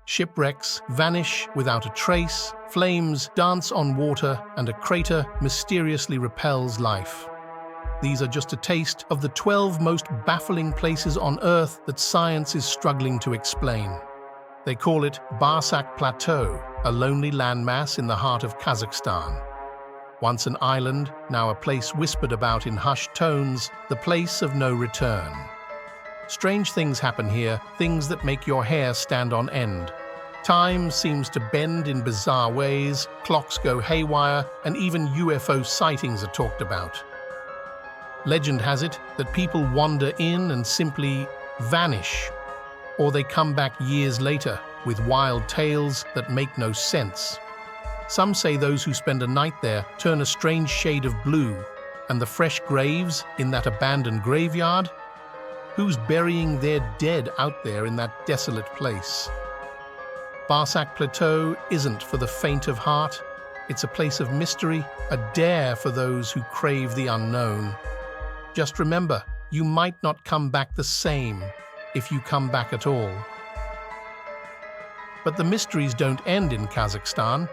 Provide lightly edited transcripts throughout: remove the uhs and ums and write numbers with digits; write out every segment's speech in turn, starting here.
Shipwrecks vanish without a trace, flames dance on water, and a crater mysteriously repels life. These are just a taste of the 12 most baffling places on Earth that science is struggling to explain. They call it Barac Plateau, a lonely landmass in the heart of Kazakhstan. Once an island, now a place whispered about in hushed tones, the place of no return. Strange things happen here, things that make your hair stand on end. Time seems to bend in bizarre ways, clocks go haywire, and even UFO sightings are talked about. Legend has it that people wander in and simply vanish, or they come back years later with wild tales that make no sense. Some say those who spend a night there turn a strange shade of blue, and the fresh graves in that abandoned graveyard? Who's burying their dead out there in that desolate place? Barac Plateau isn't for the faint of heart. It's a place of mystery, a dare for those who crave the unknown. Just remember, you might not come back the same, if you come back at all. But the mysteries don't end in Kazakhstan.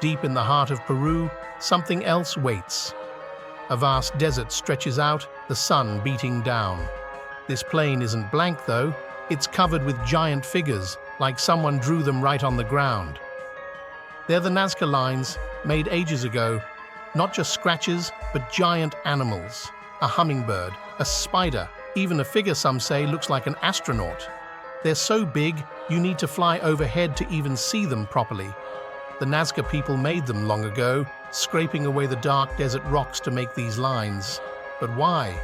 Deep in the heart of Peru, something else waits. A vast desert stretches out, the sun beating down. This plain isn't blank, though. It's covered with giant figures, like someone drew them right on the ground. They're the Nazca lines, made ages ago. Not just scratches, but giant animals. A hummingbird, a spider, even a figure some say looks like an astronaut. They're so big, you need to fly overhead to even see them properly. The Nazca people made them long ago, scraping away the dark desert rocks to make these lines. But why?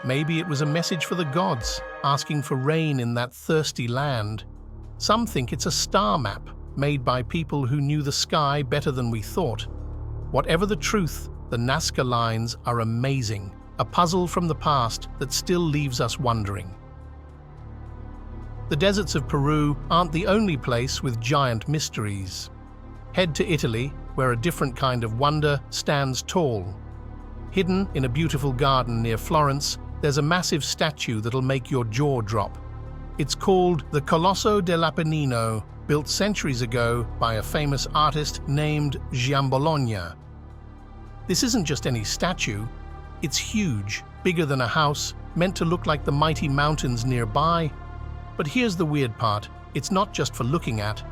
Maybe it was a message for the gods, asking for rain in that thirsty land. Some think it's a star map, made by people who knew the sky better than we thought. Whatever the truth, the Nazca lines are amazing, a puzzle from the past that still leaves us wondering. The deserts of Peru aren't the only place with giant mysteries. Head to Italy, where a different kind of wonder stands tall. Hidden in a beautiful garden near Florence, there's a massive statue that'll make your jaw drop. It's called the Colosseo dell'Apennino, built centuries ago by a famous artist named Giambologna. This isn't just any statue. It's huge, bigger than a house, meant to look like the mighty mountains nearby. But here's the weird part. It's not just for looking at.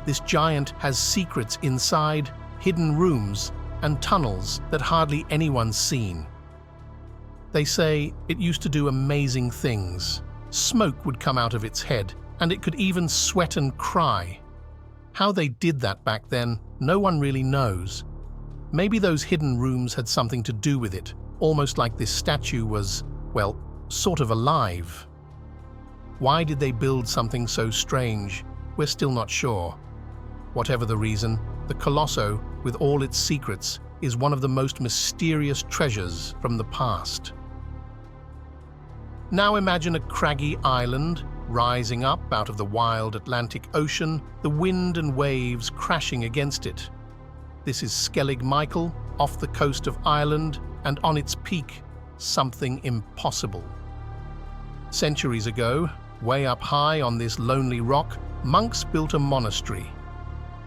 This giant has secrets inside, hidden rooms, and tunnels that hardly anyone's seen. They say it used to do amazing things. Smoke would come out of its head, and it could even sweat and cry. How they did that back then, no one really knows. Maybe those hidden rooms had something to do with it, almost like this statue was, well, sort of alive. Why did they build something so strange? We're still not sure. Whatever the reason, the Colosseo, with all its secrets, is one of the most mysterious treasures from the past. Now imagine a craggy island rising up out of the wild Atlantic Ocean, the wind and waves crashing against it. This is Skellig Michael, off the coast of Ireland, and on its peak, something impossible. Centuries ago, way up high on this lonely rock, monks built a monastery.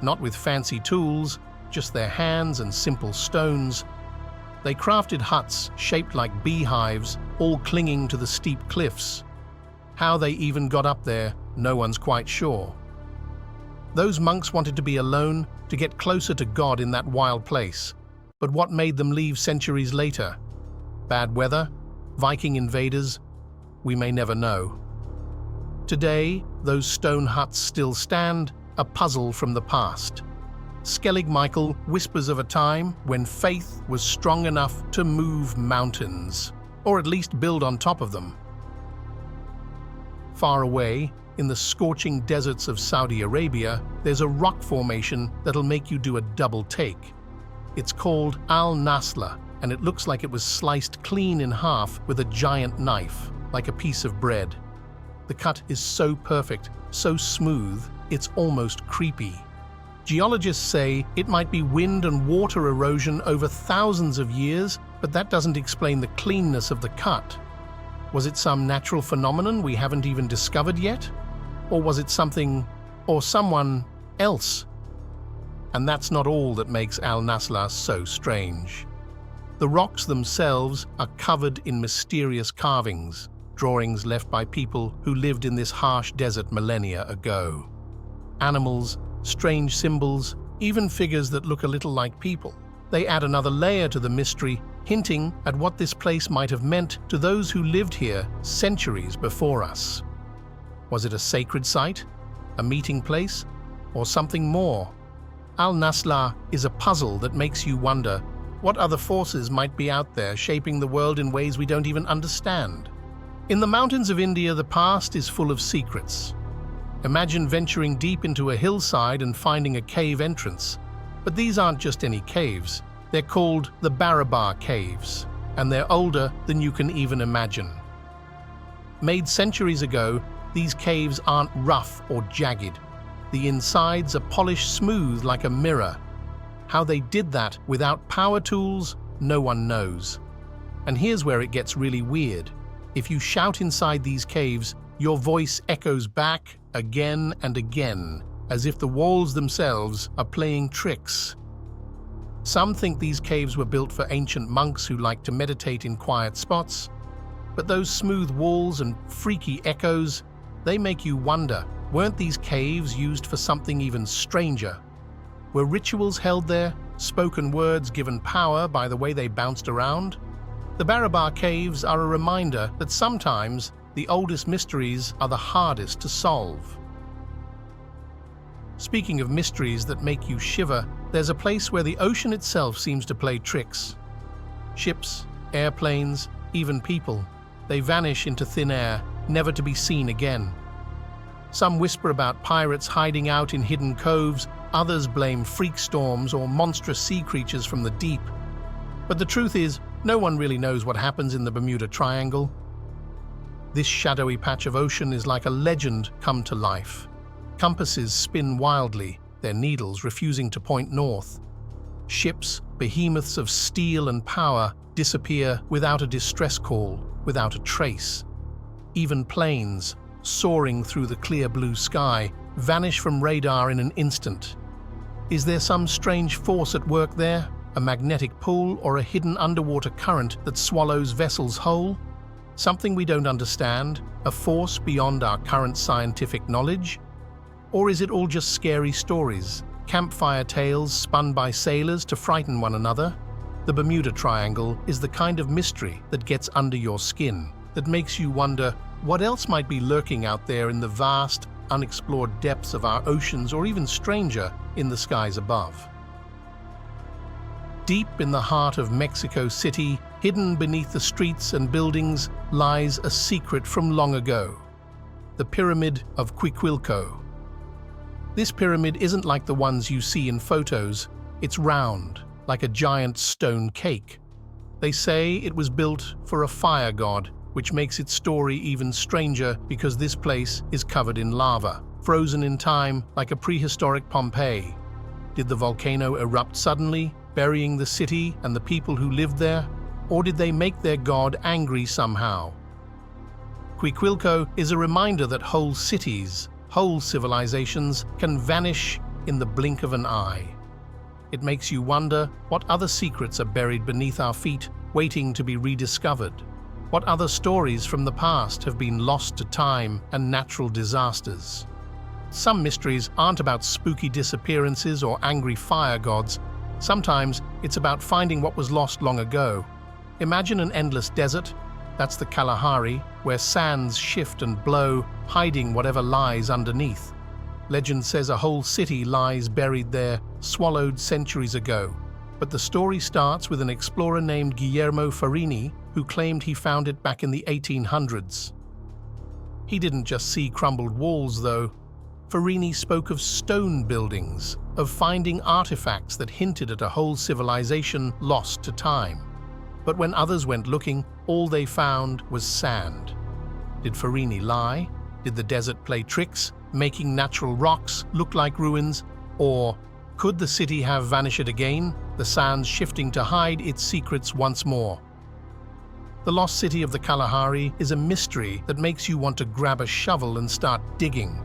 Not with fancy tools, just their hands and simple stones. They crafted huts shaped like beehives, all clinging to the steep cliffs. How they even got up there, no one's quite sure. Those monks wanted to be alone, to get closer to God in that wild place. But what made them leave centuries later? Bad weather? Viking invaders? We may never know. Today, those stone huts still stand, a puzzle from the past. Skellig Michael whispers of a time when faith was strong enough to move mountains, or at least build on top of them. Far away, in the scorching deserts of Saudi Arabia, there's a rock formation that'll make you do a double take. It's called Nasla, and it looks like it was sliced clean in half with a giant knife, like a piece of bread. The cut is so perfect, so smooth, it's almost creepy. Geologists say it might be wind and water erosion over thousands of years, but that doesn't explain the cleanness of the cut. Was it some natural phenomenon we haven't even discovered yet? Or was it something or someone else. And that's not all that makes Al Nasla so strange. The rocks themselves are covered in mysterious carvings, drawings left by people who lived in this harsh desert millennia ago. Animals, strange symbols, even figures that look a little like people. They add another layer to the mystery, hinting at what this place might have meant to those who lived here centuries before us. Was it a sacred site, a meeting place, or something more? Al Nasla is a puzzle that makes you wonder what other forces might be out there shaping the world in ways we don't even understand. In the mountains of India, the past is full of secrets. Imagine venturing deep into a hillside and finding a cave entrance. But these aren't just any caves. They're called the Barabar Caves, and they're older than you can even imagine. Made centuries ago, these caves aren't rough or jagged. The insides are polished smooth like a mirror. How they did that without power tools, no one knows. And here's where it gets really weird. If you shout inside these caves, your voice echoes back again and again, as if the walls themselves are playing tricks. Some think these caves were built for ancient monks who like to meditate in quiet spots, but those smooth walls and freaky echoes, they make you wonder, weren't these caves used for something even stranger? Were rituals held there, spoken words given power by the way they bounced around? The Barabar Caves are a reminder that sometimes the oldest mysteries are the hardest to solve. Speaking of mysteries that make you shiver, there's a place where the ocean itself seems to play tricks. Ships, airplanes, even people, they vanish into thin air, never to be seen again. Some whisper about pirates hiding out in hidden coves, others blame freak storms or monstrous sea creatures from the deep. But the truth is, no one really knows what happens in the Bermuda Triangle. This shadowy patch of ocean is like a legend come to life. Compasses spin wildly, their needles refusing to point north. Ships, behemoths of steel and power, disappear without a distress call, without a trace. Even planes, soaring through the clear blue sky, vanish from radar in an instant. Is there some strange force at work there? A magnetic pull or a hidden underwater current that swallows vessels whole? Something we don't understand? A force beyond our current scientific knowledge? Or is it all just scary stories, campfire tales spun by sailors to frighten one another? The Bermuda Triangle is the kind of mystery that gets under your skin, that makes you wonder what else might be lurking out there in the vast, unexplored depths of our oceans, or even stranger, in the skies above. Deep in the heart of Mexico City, hidden beneath the streets and buildings, lies a secret from long ago: the Pyramid of Quilo. This pyramid isn't like the ones you see in photos. It's round, like a giant stone cake. They say it was built for a fire god, which makes its story even stranger because this place is covered in lava, frozen in time like a prehistoric Pompeii. Did the volcano erupt suddenly, burying the city and the people who lived there? Or did they make their god angry somehow? Quilo is a reminder that whole cities, whole civilizations can vanish in the blink of an eye. It makes you wonder what other secrets are buried beneath our feet, waiting to be rediscovered. What other stories from the past have been lost to time and natural disasters? Some mysteries aren't about spooky disappearances or angry fire gods. Sometimes it's about finding what was lost long ago. Imagine an endless desert. That's the Kalahari, where sands shift and blow, hiding whatever lies underneath. Legend says a whole city lies buried there, swallowed centuries ago. But the story starts with an explorer named Guillermo Farini, who claimed he found it back in the 1800s. He didn't just see crumbled walls, though. Farini spoke of stone buildings, of finding artifacts that hinted at a whole civilization lost to time. But when others went looking, all they found was sand. Did Farini lie? Did the desert play tricks, making natural rocks look like ruins? Or could the city have vanished again, the sands shifting to hide its secrets once more? The lost city of the Kalahari is a mystery that makes you want to grab a shovel and start digging.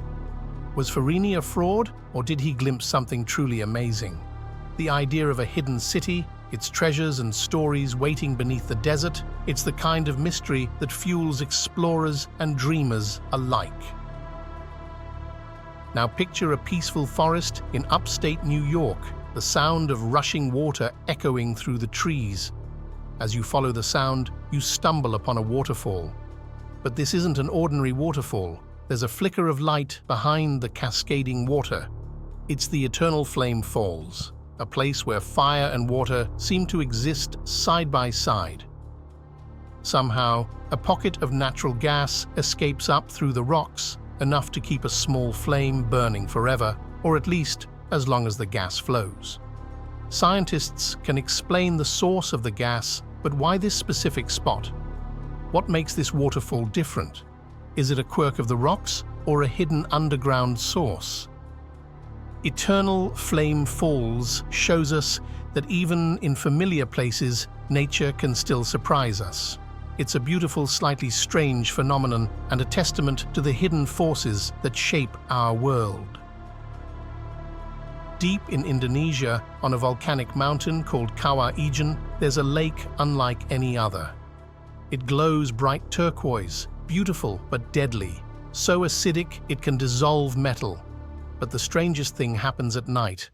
Was Farini a fraud, or did he glimpse something truly amazing? The idea of a hidden city, its treasures and stories waiting beneath the desert, it's the kind of mystery that fuels explorers and dreamers alike. Now picture a peaceful forest in upstate New York, the sound of rushing water echoing through the trees. As you follow the sound, you stumble upon a waterfall. But this isn't an ordinary waterfall. There's a flicker of light behind the cascading water. It's the Eternal Flame Falls, a place where fire and water seem to exist side by side. Somehow, a pocket of natural gas escapes up through the rocks, enough to keep a small flame burning forever, or at least as long as the gas flows. Scientists can explain the source of the gas, but why this specific spot? What makes this waterfall different? Is it a quirk of the rocks or a hidden underground source? Eternal Flame Falls shows us that even in familiar places, nature can still surprise us. It's a beautiful, slightly strange phenomenon and a testament to the hidden forces that shape our world. Deep in Indonesia, on a volcanic mountain called Kawah Ijen, there's a lake unlike any other. It glows bright turquoise, beautiful but deadly, so acidic it can dissolve metal. But the strangest thing happens at night.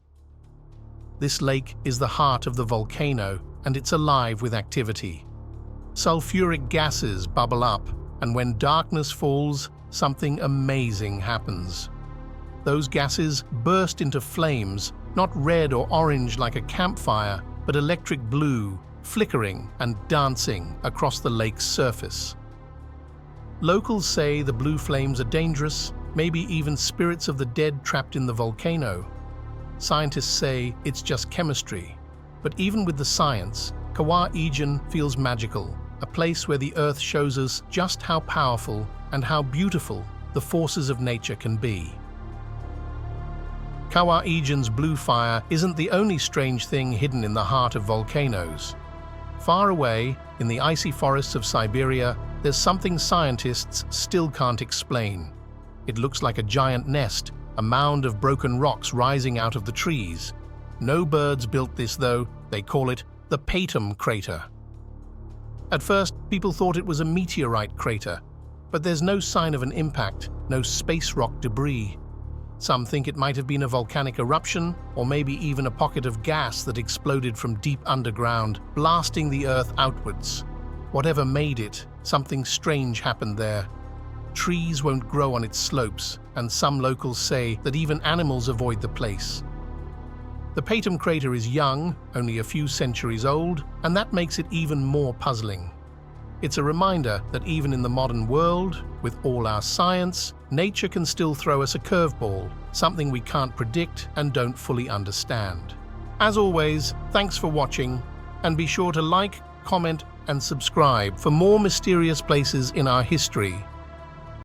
This lake is the heart of the volcano, and it's alive with activity. Sulfuric gases bubble up, and when darkness falls, something amazing happens. Those gases burst into flames, not red or orange like a campfire, but electric blue, flickering and dancing across the lake's surface. Locals say the blue flames are dangerous, maybe even spirits of the dead trapped in the volcano. Scientists say it's just chemistry. But even with the science, Kawah Ijen feels magical, a place where the Earth shows us just how powerful and how beautiful the forces of nature can be. Kawah Ijen's blue fire isn't the only strange thing hidden in the heart of volcanoes. Far away, in the icy forests of Siberia, there's something scientists still can't explain. It looks like a giant nest, a mound of broken rocks rising out of the trees. No birds built this though, they call it the Patum crater. At first, people thought it was a meteorite crater, but there's no sign of an impact, no space rock debris. Some think it might have been a volcanic eruption, or maybe even a pocket of gas that exploded from deep underground, blasting the Earth outwards. Whatever made it, something strange happened there. Trees won't grow on its slopes, and some locals say that even animals avoid the place. The Patum crater is young, only a few centuries old, and that makes it even more puzzling. It's a reminder that even in the modern world, with all our science, nature can still throw us a curveball, something we can't predict and don't fully understand. As always, thanks for watching, and be sure to like, comment, and subscribe for more mysterious places in our history.